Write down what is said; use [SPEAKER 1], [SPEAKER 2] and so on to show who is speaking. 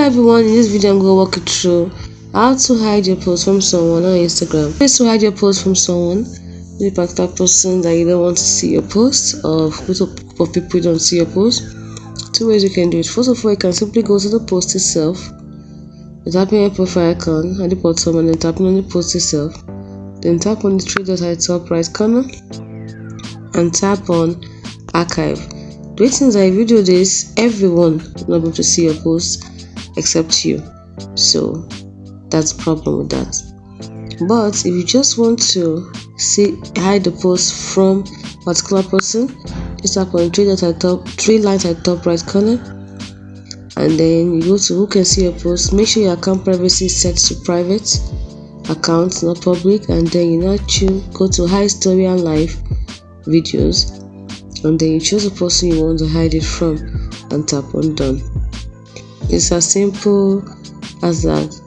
[SPEAKER 1] Hi everyone, in this video I'm going to walk you through how to hide your post from someone on Instagram. Ways to hide your post from someone, the particular person that you don't want to see your post, or group of people you don't see your post. Two ways you can do it. First of all, you can simply go to the post itself, tapping your profile icon at the bottom and then tapping on the post itself. Then tap on the three dots at the top right corner and tap on archive. The way things are, if you do this, everyone will not be able to see your post except you. So that's the problem with that. But if you just want to hide the post from a particular person, just tap on three lines at the top right corner, and then you go to who can see your post. Make sure your account privacy is set to private account, not public, and then you now go to hide story and live videos, and then you choose the person you want to hide it from and tap on done. It's as simple as that.